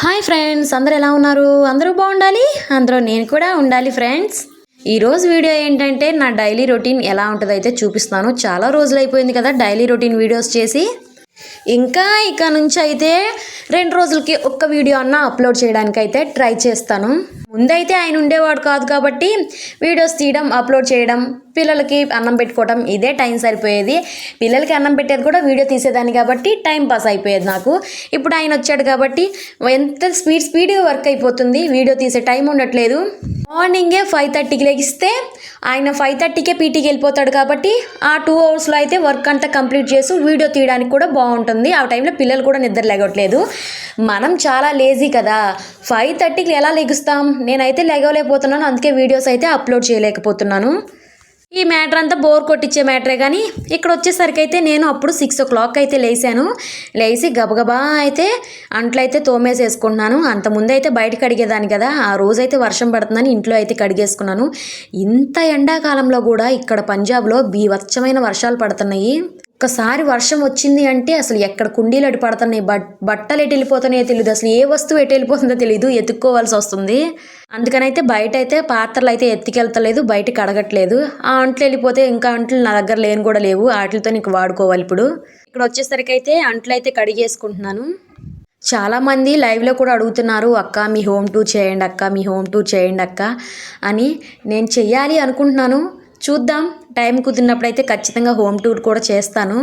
Hi friends, అందరూ ఎలా ఉన్నారు? అందరూ బాగుండాలి, అందరూ నేను కూడా ఉండాలి ఫ్రెండ్స్. ఈరోజు వీడియో ఏంటంటే నా డైలీ రొటీన్ ఎలా ఉంటుందో అయితే చూపిస్తాను. చాలా రోజులు అయిపోయింది కదా డైలీ రొటీన్ వీడియోస్ చేసి. ఇక నుంచి అయితే 2 రోజులకి ఒక్క వీడియో అన్నా అప్లోడ్ చేయడానికి అయితే ట్రై చేస్తాను. ముందైతే ఆయన ఉండేవాడు కాదు కాబట్టి వీడియోస్ తీయడం, అప్లోడ్ చేయడం, పిల్లలకి అన్నం పెట్టుకోవడం ఇదే టైం సరిపోయేది. పిల్లలకి అన్నం పెట్టేది కూడా వీడియో తీసేదాన్ని కాబట్టి టైం పాస్ అయిపోయేది నాకు. ఇప్పుడు ఆయన వచ్చాడు కాబట్టి ఎంత స్పీడ్గా వర్క్ అయిపోతుంది, వీడియో తీసే టైం ఉండట్లేదు. మార్నింగే 5:30కి లెగిస్తే ఆయన 5:30కే పీటీకి వెళ్ళిపోతాడు కాబట్టి ఆ 2 అవర్స్లో అయితే వర్క్ అంతా కంప్లీట్ చేసి వీడియో తీయడానికి కూడా బాగుంటుంది. ఆ టైంలో పిల్లలు కూడా నిద్ర లేగట్లేదు. మనం చాలా లేజీ కదా, 5:30కి ఎలా లెగుస్తాం? నేనైతే లేగలేకపోతున్నాను, అందుకే వీడియోస్ అయితే అప్లోడ్ చేయలేకపోతున్నాను. ఈ మ్యాటర్ అంతా బోర్ కొట్టించే మ్యాటరే. కానీ ఇక్కడ వచ్చేసరికి అయితే నేను అప్పుడు 6 o'clock అయితే లేచి గబగబా అయితే అంట్లయితే తోమేసేసుకుంటున్నాను. అంతకుముందు అయితే బయట కడిగేదాన్ని కదా, ఆ రోజైతే వర్షం పడుతుందని ఇంట్లో అయితే కడిగేసుకున్నాను. ఇంత ఎండాకాలంలో కూడా ఇక్కడ పంజాబ్లో బీభత్సమైన వర్షాలు పడుతున్నాయి. ఒక్కసారి వర్షం వచ్చింది అంటే అసలు ఎక్కడ కుండీలు అటు పడుతున్నాయి, బట్టలు ఎటు వెళ్ళిపోతున్నాయో తెలియదు, అసలు ఏ వస్తువు ఎటు వెళ్ళిపోతుందో తెలియదు, ఎత్తుక్కోవాల్సి వస్తుంది. అందుకనైతే బయట అయితే పాత్రలు అయితే ఎత్తుకెళ్తలేదు, బయట కడగట్లేదు. ఆ అంట్లు వెళ్ళిపోతే ఇంకా అంట్లు నా దగ్గర లేని కూడా లేవు, వాటితో నీకు వాడుకోవాలి. ఇప్పుడు ఇక్కడ వచ్చేసరికి అయితే అంట్లు అయితే కడిగేసుకుంటున్నాను. చాలామంది లైవ్లో కూడా అడుగుతున్నారు, అక్క మీ హోమ్ టూర్ చేయండి అక్క, మీ హోమ్ టూర్ చేయండి అక్క అని. నేను చెయ్యాలి అనుకుంటున్నాను, చూద్దాం. టైం కుదిరినప్పుడు అయితే ఖచ్చితంగా హోమ్ టూర్ కూడా చేస్తాను.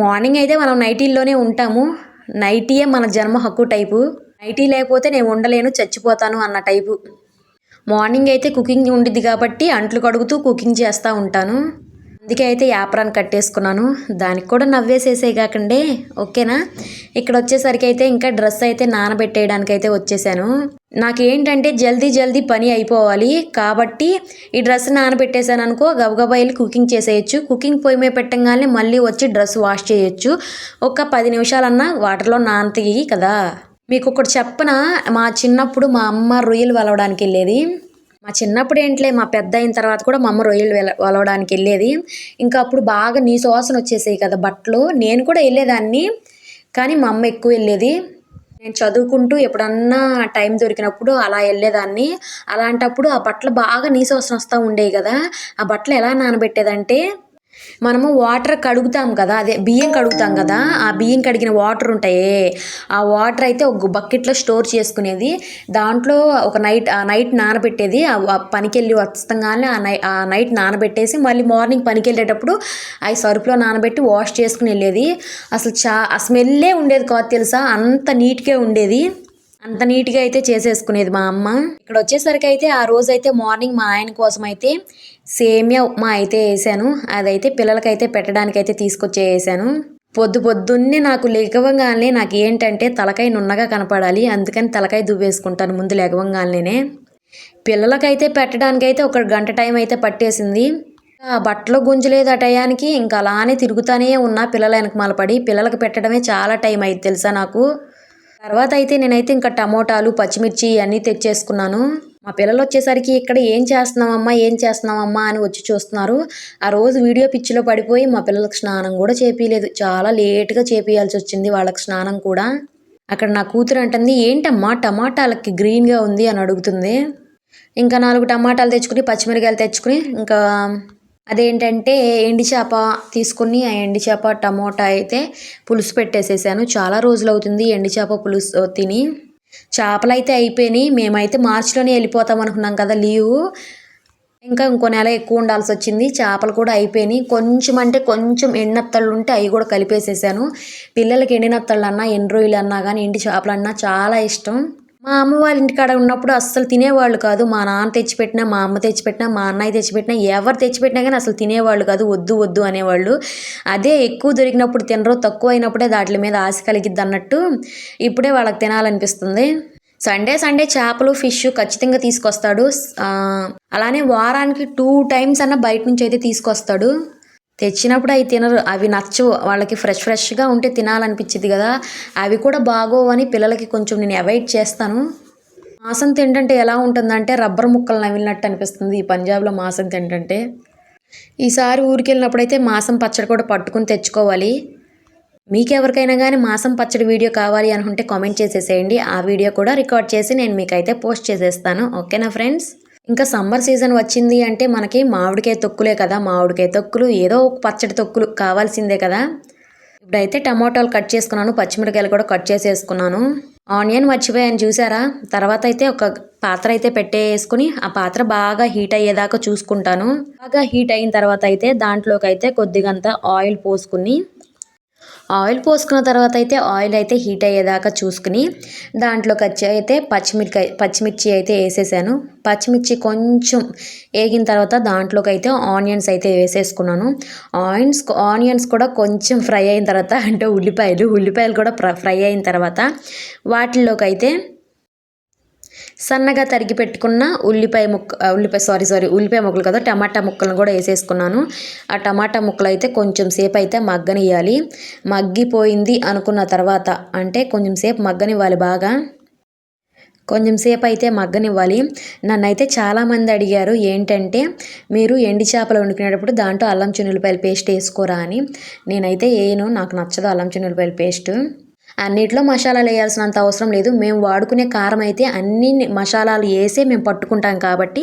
మార్నింగ్ అయితే మనం నైటీల్లోనే ఉంటాము, నైటీయే మన జన్మ హక్కు టైపు. నైటీ లేకపోతే నేను ఉండలేను, చచ్చిపోతాను అన్న టైపు. మార్నింగ్ అయితే కుకింగ్ ఉండిద్ది కాబట్టి అంట్లు కడుగుతూ కుకింగ్ చేస్తూ ఉంటాను. అందుకే అయితే యాప్రాన్ కట్టేసుకున్నాను, దానికి కూడా నవ్వేసేసే కాకండి, ఓకేనా. ఇక్కడ వచ్చేసరికి అయితే ఇంకా డ్రెస్ అయితే నానబెట్టేయడానికి అయితే వచ్చేసాను. నాకేంటంటే జల్దీ పని అయిపోవాలి కాబట్టి ఈ డ్రెస్ నానబెట్టేసాను అనుకో, గబగబా వెళ్ళి కుకింగ్ చేసేయచ్చు. కుకింగ్ పొయ్యి మీద పెట్టంగానే మళ్ళీ వచ్చి డ్రెస్ వాష్ చేయొచ్చు. ఒక 10 నిమిషాలన్నా వాటర్లో నానతీయి కదా. మీకు ఒకటి చెప్పనా, మా చిన్నప్పుడు మా అమ్మ రొయ్యలు వలవడానికి వెళ్ళేది. మా చిన్నప్పుడు ఏంట్లే, మా పెద్ద అయిన తర్వాత కూడా మా అమ్మ రొయ్యలు వలవడానికి వెళ్ళేది. ఇంకా అప్పుడు బాగా నీ సువాసన వచ్చేసాయి కదా బట్టలు. నేను కూడా వెళ్ళేదాన్ని, కానీ మా అమ్మ ఎక్కువ వెళ్ళేది. నేను చదువుకుంటూ ఎప్పుడన్నా టైం దొరికినప్పుడు అలా వెళ్ళేదాన్ని. అలాంటప్పుడు ఆ బట్టలు బాగా నీ సువాసన వస్తూ ఉండేవి కదా. ఆ బట్టలు ఎలా నానబెట్టేదంటే, మనము వాటర్ కడుగుతాం కదా, అదే బియ్యం కడుగుతాం కదా, ఆ బియ్యం కడిగిన వాటర్ ఉంటాయే, ఆ వాటర్ అయితే ఒక బకెట్లో స్టోర్ చేసుకునేది. దాంట్లో ఒక నైట్ నానబెట్టేది. ఆ పనికి వెళ్ళి వస్తాగానే ఆ నైట్ నానబెట్టేసి మళ్ళీ మార్నింగ్ పనికి వెళ్ళేటప్పుడు అవి సరుపులో నానబెట్టి వాష్ చేసుకుని వెళ్ళేది. అసలు ఆ స్మెల్లే ఉండేది కాదు తెలుసా, అంత నీట్గా ఉండేది. అంత నీట్గా అయితే చేసేసుకునేది మా అమ్మ. ఇక్కడ వచ్చేసరికి అయితే ఆ రోజైతే మార్నింగ్ మా ఆయన కోసం అయితే సేమియా ఉప్మా అయితే వేసాను. అదైతే పిల్లలకైతే పెట్టడానికైతే తీసుకొచ్చేసాను. పొద్దున్నే నాకు లెగవంగానే నాకు ఏంటంటే తలకాయ నున్నగా కనపడాలి, అందుకని తలకాయ దువ్వేసుకుంటాను ముందు లెగవంగానే. పిల్లలకైతే పెట్టడానికైతే 1 గంట టైం అయితే పట్టేసింది. ఆ బట్టలు గుంజలేదు ఆ టయానికి, ఇంకా అలానే తిరుగుతానే ఉన్నా పిల్లల వెనకమాల పడి. పిల్లలకి పెట్టడమే చాలా టైం అయింది తెలుసా నాకు. తర్వాత అయితే నేనైతే ఇంకా టమోటాలు, పచ్చిమిర్చి అన్నీ తెచ్చేసుకున్నాను. మా పిల్లలు వచ్చేసరికి ఇక్కడ ఏం చేస్తున్నావమ్మా అని వచ్చి చూస్తున్నారు. ఆ రోజు వీడియో పిచ్చిలో పడిపోయి మా పిల్లలకు స్నానం కూడా చేపియలేదు, చాలా లేట్గా చేపియాల్సి వచ్చింది వాళ్ళకి స్నానం కూడా. అక్కడ నా కూతురు అంటుంది, ఏంటమ్మా టమాటాలకి గ్రీన్గా ఉంది అని అడుగుతుంది. ఇంకా 4 టమాటాలు తెచ్చుకుని, పచ్చిమిరకాయలు తెచ్చుకుని, ఇంకా అదేంటంటే ఎండి చేప తీసుకుని ఆ ఎండి చేప టమోటా అయితే పులుసు పెట్టేసేసాను. చాలా రోజులు అవుతుంది ఎండి చేప పులుసు తిని. చేపలు అయితే అయిపోయినాయి. మేమైతే మార్చిలోనే వెళ్ళిపోతాం అనుకున్నాం కదా లీవు, ఇంకా ఇంకో నెల ఎక్కువ ఉండాల్సి వచ్చింది. చేపలు కూడా అయిపోయినాయి. కొంచెం ఎండినత్తళ్ళు ఉంటే అవి కూడా కలిపేసేసాను. పిల్లలకి ఎండినత్తళ్ళు అన్నా, ఎండు రొయ్యలు అన్నా కానీ ఎండి చేపలు అన్నా చాలా ఇష్టం. మా అమ్మ వాళ్ళ ఇంటికాడ ఉన్నప్పుడు అస్సలు తినేవాళ్ళు కాదు. మా నాన్న తెచ్చిపెట్టినా, మా అమ్మ తెచ్చిపెట్టినా, మా అన్నయ్య తెచ్చిపెట్టినా, ఎవరు తెచ్చిపెట్టినా కానీ అసలు తినేవాళ్ళు కాదు, వద్దు అనేవాళ్ళు. అదే ఎక్కువ దొరికినప్పుడు తినరు, తక్కువ అయినప్పుడే వాటి మీద ఆశ కలిగిద్ది అన్నట్టు ఇప్పుడే వాళ్ళకి తినాలనిపిస్తుంది. సండే చేపలు, ఫిష్ ఖచ్చితంగా తీసుకొస్తాడు. అలానే వారానికి 2 times అన్న బయట నుంచి అయితే తీసుకొస్తాడు. తెచ్చినప్పుడు అవి తినరు, అవి నచ్చవు వాళ్ళకి. ఫ్రెష్గా ఉంటే తినాలనిపించింది కదా, అవి కూడా బాగోవని పిల్లలకి కొంచెం నేను అవాయిడ్ చేస్తాను. మాంసం తింటుంటే ఎలా ఉంటుందంటే రబ్బర్ ముక్కలు నవిలినట్టు అనిపిస్తుంది ఈ పంజాబ్లో మాంసం తింటుంటే. ఈసారి ఊరికి వెళ్ళినప్పుడైతే మాంసం పచ్చడి కూడా పట్టుకుని తెచ్చుకోవాలి. మీకు ఎవరికైనా కానీ మాసం పచ్చడి వీడియో కావాలి అనుకుంటే కామెంట్ చేసేసేయండి. ఆ వీడియో కూడా రికార్డ్ చేసి నేను మీకైతే పోస్ట్ చేసేస్తాను. ఓకేనా ఫ్రెండ్స్? ఇంకా సమ్మర్ సీజన్ వచ్చింది అంటే మనకి మామిడికాయ తొక్కులే కదా, మామిడికాయ తొక్కులు ఏదో ఒక పచ్చడి తొక్కులు కావాల్సిందే కదా. ఇప్పుడైతే టమాటాలు కట్ చేసుకున్నాను, పచ్చిమిరకాయలు కూడా కట్ చేసేసుకున్నాను. ఆనియన్ మర్చిపోయాను చూసారా. తర్వాత అయితే ఒక పాత్ర అయితే పెట్టేసుకుని ఆ పాత్ర బాగా హీట్ అయ్యేదాకా చూసుకుంటాను. బాగా హీట్ అయిన తర్వాత అయితే దాంట్లోకి అయితే కొద్దిగంత ఆయిల్ పోసుకుని ఆయిల్ పోసుకున్న తర్వాత అయితే ఆయిల్ అయితే హీట్ అయ్యేదాకా చూసుకుని దాంట్లోకి వచ్చి అయితే పచ్చిమిర్చి అయితే వేసేసాను. పచ్చిమిర్చి కొంచెం వేగిన తర్వాత దాంట్లోకి అయితే ఆనియన్స్ అయితే వేసేసుకున్నాను. ఆనియన్స్ కూడా కొంచెం ఫ్రై అయిన తర్వాత అంటే ఉల్లిపాయలు కూడా ఫ్రై అయిన తర్వాత వాటిల్లోకి అయితే సన్నగా తరిగి పెట్టుకున్న ఉల్లిపాయ ముక్కలు కదా, టమాటా ముక్కలను కూడా వేసేసుకున్నాను. ఆ టమాటా ముక్కలు అయితే కొంచెం సేపు అయితే మగ్గనివ్వాలి. మగ్గిపోయింది అనుకున్న తర్వాత అంటే కొంచెం సేపు మగ్గనివ్వాలి, బాగా కొంచెం సేపు అయితే మగ్గనివ్వాలి. నన్నైతే చాలామంది అడిగారు ఏంటంటే మీరు ఎండి చేపలు వండుకునేటప్పుడు దాంట్లో అల్లం చిన్నులపాయల పేస్ట్ వేసుకోరా అని. నేనైతే వేయను, నాకు నచ్చదు అల్లం చిన్నులపాయల పేస్ట్. అన్నిట్లో మసాలాలు వేయాల్సినంత అవసరం లేదు. మేము వాడుకునే కారం అయితే అన్ని మసాలాలు వేసే మేము పట్టుకుంటాం కాబట్టి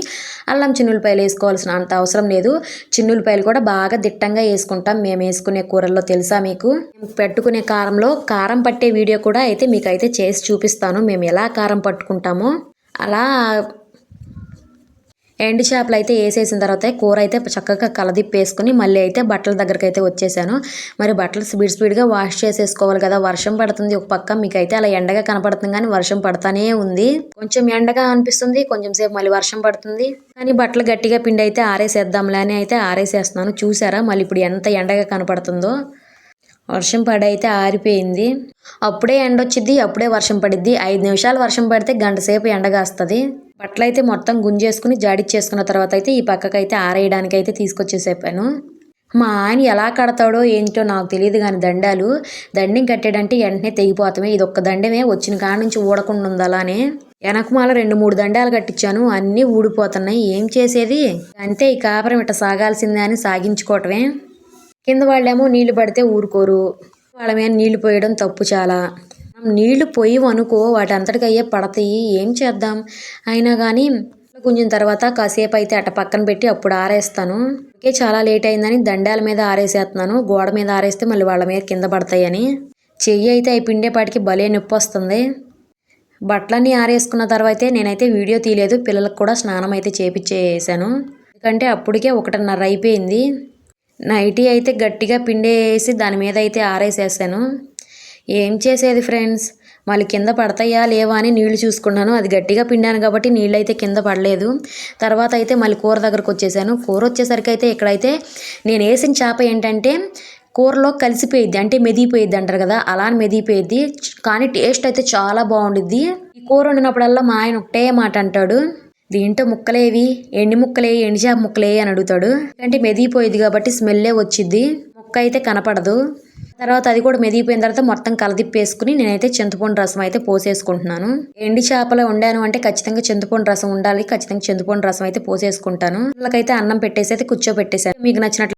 అల్లం చిన్నులపాయలు వేసుకోవాల్సిన అంత అవసరం లేదు. చిన్నులపాయలు కూడా బాగా దిట్టంగా వేసుకుంటాం మేము వేసుకునే కూరల్లో, తెలుసా మీకు. పెట్టుకునే కారంలో కారం పట్టే వీడియో కూడా అయితే మీకు అయితే చేసి చూపిస్తాను, మేము ఎలా కారం పట్టుకుంటామో. అలా ఎండు చేపలు అయితే వేసేసిన తర్వాత కూర అయితే చక్కగా కలదిప్పేసుకుని మళ్ళీ అయితే బట్టల దగ్గరికి అయితే వచ్చేసాను. మరి బట్టలు స్పీడ్గా వాష్ చేసేసుకోవాలి కదా. వర్షం పడుతుంది ఒక పక్క, మీకు అయితే అలా ఎండగా కనపడుతుంది కానీ వర్షం పడతానే ఉంది. కొంచెం ఎండగా అనిపిస్తుంది, కొంచెం సేపు మళ్ళీ వర్షం పడుతుంది. కానీ బట్టలు గట్టిగా పిండి అయితే ఆరేసేద్దాంలే అని అయితే ఆరేసేస్తున్నాను. చూసారా మళ్ళీ ఇప్పుడు ఎంత ఎండగా కనపడుతుందో. వర్షం పడి అయితే ఆరిపోయింది. అప్పుడే ఎండ వచ్చింది, అప్పుడే వర్షం పడిద్ది. 5 నిమిషాలు వర్షం పడితే గంట సేపు ఎండగాస్తుంది. బట్టలు అయితే మొత్తం గుంజేసుకుని జాడిచ్చేసుకున్న తర్వాత అయితే ఈ పక్కకైతే ఆరేయడానికి అయితే తీసుకొచ్చేసేపాను. మా ఆయన ఎలా కడతాడో ఏంటో నాకు తెలియదు కానీ దండం కట్టాడంటే వెంటనే తెగిపోతామే. ఇది ఒక్క దండమే వచ్చిన కాడ నుంచి ఊడకుండా ఉంది. అలానే వెనకమాల 2-3 దండాలు కట్టించాను, అన్నీ ఊడిపోతున్నాయి. ఏం చేసేది, అంతే ఈ కాపురం ఇట్ట సాగాల్సిందే అని సాగించుకోవటమే. కింద వాళ్ళేమో నీళ్లు పడితే ఊరుకోరు, వాళ్ళ మీద నీళ్లు పోయడం తప్పు చాలా. నీళ్లు పోయివనుకో వాటి అంతటికయ్యే పడతాయి, ఏం చేద్దాం. అయినా కానీ గుంజిన తర్వాత కాసేపు అయితే అట్ట పక్కన పెట్టి అప్పుడు ఆరేస్తాను. ఓకే, చాలా లేట్ అయిందని దండాల మీద ఆరేసేస్తున్నాను. గోడ మీద ఆరేస్తే మళ్ళీ వాళ్ళ మీద కింద పడతాయని. చెయ్యి అయితే అవి పిండేపాటికి భలే నొప్పి వస్తుంది. బట్టలన్నీ ఆరేసుకున్న తర్వాత నేనైతే వీడియో తీయలేదు, పిల్లలకు కూడా స్నానం అయితే చేపించేసాను. ఎందుకంటే అప్పటికే 1:30 అయిపోయింది. నైటీ అయితే గట్టిగా పిండేసి దాని మీద అయితే ఆరేసేసాను. ఏం చేసేది ఫ్రెండ్స్, మళ్ళీ కింద పడతాయా లేవా అని నీళ్లు చూసుకున్నాను. అది గట్టిగా పిండాను కాబట్టి నీళ్ళు అయితే కింద పడలేదు. తర్వాత అయితే మళ్ళీ కూర దగ్గరకు వచ్చేసాను. కూర వచ్చేసరికి అయితే ఇక్కడైతే నేను వేసిన చేప ఏంటంటే కూరలో కలిసిపోయిద్ది, అంటే మెదిగిపోయిద్ది అంటారు కదా, అలా మెదిగిపోయిద్ది. కానీ టేస్ట్ అయితే చాలా బాగుండిద్ది. ఈ కూర వండినప్పుడల్లా మా ఆయన ఒకటే మాట అంటాడు, దీంట్లో ముక్కలేవి, ఎండి చేప ముక్కలే అని అడుగుతాడు. అంటే మెదిగిపోయిద్ది కాబట్టి స్మెల్లే వచ్చిద్ది, ముక్క అయితే కనపడదు. తర్వాత అది కూడా మెదిగిపోయిన తర్వాత మొత్తం కలదిప్పేసుకుని నేనైతే చింతపండు రసం అయితే పోసేసుకుంటున్నాను. ఎండి చేపలు వండాను అంటే ఖచ్చితంగా చింతపండు రసం ఉండాలి, ఖచ్చితంగా చింతపండు రసం అయితే పోసేసుకుంటాను. వాళ్ళకైతే అన్నం పెట్టేసి అయితే కూర్చోబెట్టేశాను. మీకు నచ్చినట్లు